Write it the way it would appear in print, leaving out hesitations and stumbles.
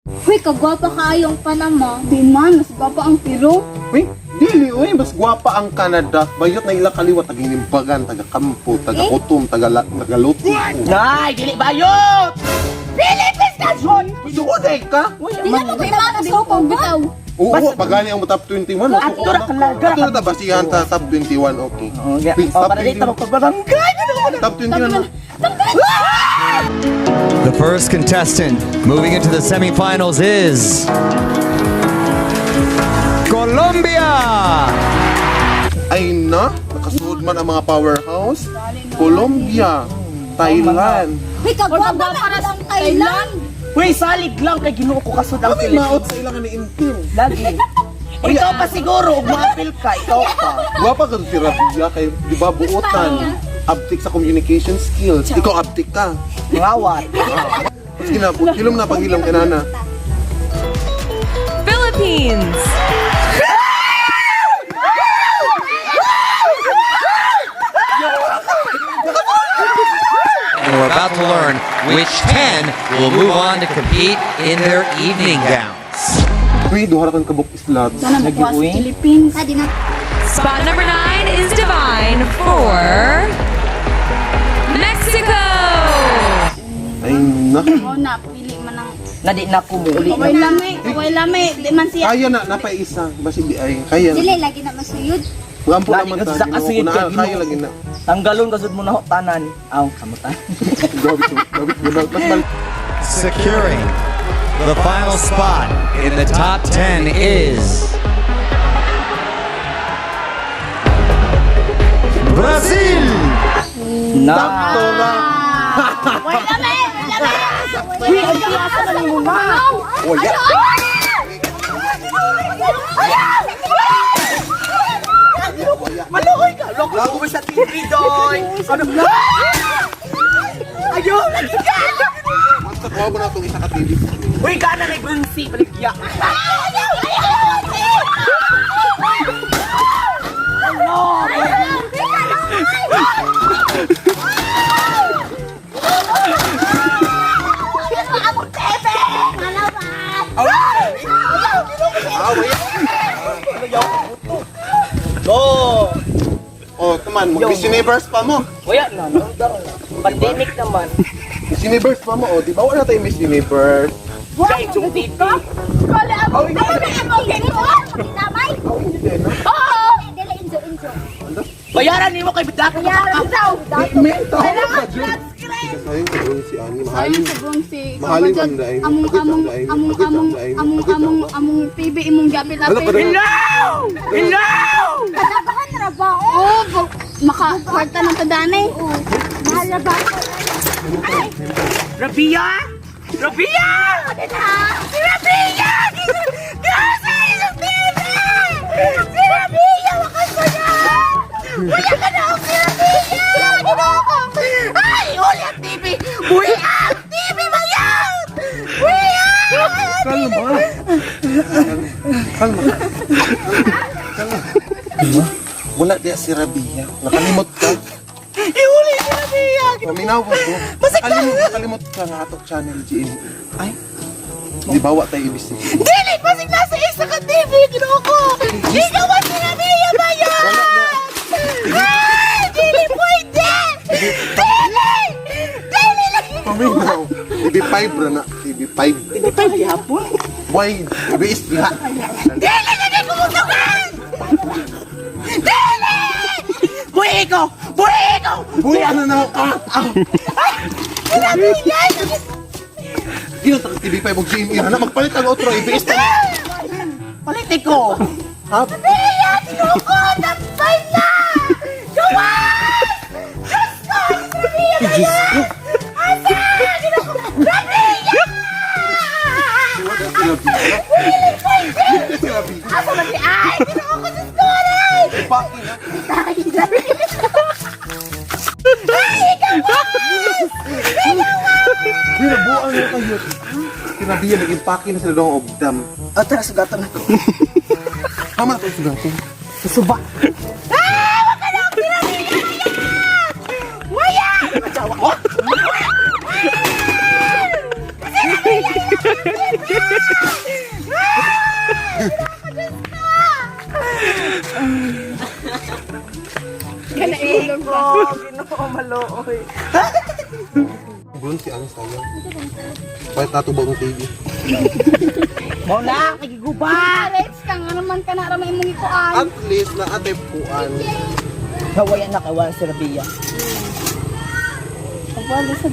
Uy, kagwapa kaayong panama. Di man, mas gwapa ang Peru. Uy, dili, uy, mas gwapa ang Canada. Bayot na ilang kaliwa, taga-inimbagan, taga-kampo, taga-kutom, taga-luto. Nay, dili bayot! Philippines Nation! Suoday ka? Di na mo kailangan sa ko bitaw. Oo, pagani ang top 21. Ato na kalaga. Ato na basihan sa top 21, okay. Please, Oh, top para dito 21. magpagbarangay. Top 21 na. The first contestant moving into the semifinals is Colombia. Ay na, nakasuod man ang mga powerhouse. Colombia, Thailand. Uy, kagwapa para sa Thailand. Uy, salig lang kay Ginoo ko kasud ang Kami maot Philippines. sa ilang ni Intim. Lagi. Ikaw pa siguro, umapil ka, ikaw pa. Gwapa ka si Rabia kay di ba buotan. Abtik sa communication skills. Ikaw abtik ka. Ngawat. Mas ginabot, hilom na paghilom kanana. Philippines. And we're about to learn which 10 will move on to compete in their evening gowns. Uy, duha ra kan kabuk islat. Sana magkuha sa Philippines. Ah, di na. Spot number 9 is Divine for Mexico. Ay na. Oo na, pili man ang... Nadi na kumuli. Kaway lami. Di man siya. Kaya na, napaisa. Basi di ay, kaya na. Dili, lagi na masuyod. Gampo Lagi naman ka ta, sa Ginoo ko kasuyod na, kay Ginoo. kaya lagi na. Tanggalon kasud mo na ho tanan. Aw, kamutan. Gawit mo na. Mas balik. Securing the final spot in the top 10 is Brazil. Na. Tora. Wala lami! Uy, ang klase na ni mo na. Oh, ya. Maluhoy ka. Loko mo sa TV, doy. Ano? Ayun! Basta kuha mo na itong isa ka TV. Uy, gana na Grunsi. Baligya. No! Oh, teman, mag-Miss Universe pa mo. Wala na, nandang na. Pandemic naman. Miss Universe pa mo. Oh, di ba wala tayo Miss Universe? Kaya itong TV. Wala ang mga dito! Damay! Oo! Dili, injo. Bayaran niyo kay Bidaka. Yaran daw! Menta ako Kailangan ka, Jun. flat screen! Sayang ka doon si Ani. Sayang Mahalin. sa buong si... Mahalin ka ang daing. Among TV imong gabi na Ano ka doon? Hello! Kadabahan na ba? Oo! Maka-kwarta ng tadane. Mahal na ba? Rabia! Rabia! Si Rabia! Kasi yung TV! Si Rabia! Wakas ko na! Wala ka na ako si Rabia! Ginoko! Ay! Uli ang TV! Uy! Ang TV ba yan? Uy! Kalma. Kalma. Kalma. Wala diya si Rabia. Nakalimot ka. Iuli si Rabia! Paminaw ko to. Nakalimot ka nga atok channel GM. Ay! Di bawa tayo ibis ni Dili! Pasig nasa isa ka TV! Ginoko! Ikaw ang si Rabia ba yan? Ay! Dili pwede! Dili! Dili lang! Paminaw. TV5 ra na. TV5. Hindi pa gihapon. Why? Ibis diha. Dili! Dili! Kumusukan! Dili! Buhay ko! Buhay ko! Uy, ano na ka? Sinabi niya! Gino ta TV5 og GM ira na magpalit ang outro ibis na. Politiko! Ha? Rabia! Ginoko! Tampay na! Gawas! Diyos ko! Rabia ba yan? Asa! Ginoko! Rabia! Wala si Rabia. Dili pwede! Si Rabia. Asa na si Ay! Ginoko! Diyos ko! Aray! Paki na. Binabuan na kayo. Kinabiya, nag-impake na sila doon obdam. Ah, tara, sugatan ako. Tama na ito sugatin. Susuba! Ah! Wag ka na ako pinamili! Maya! Maya! Kanailog ko. Ginoo malooy. Buron si Anis tayo. Kahit natubag ng TV. Mau na, kagiguba. Rex ka nga naman ka na ramay mong ikuan. At least na atepuan. Hawayan na kawan sa Rabia. Wala sa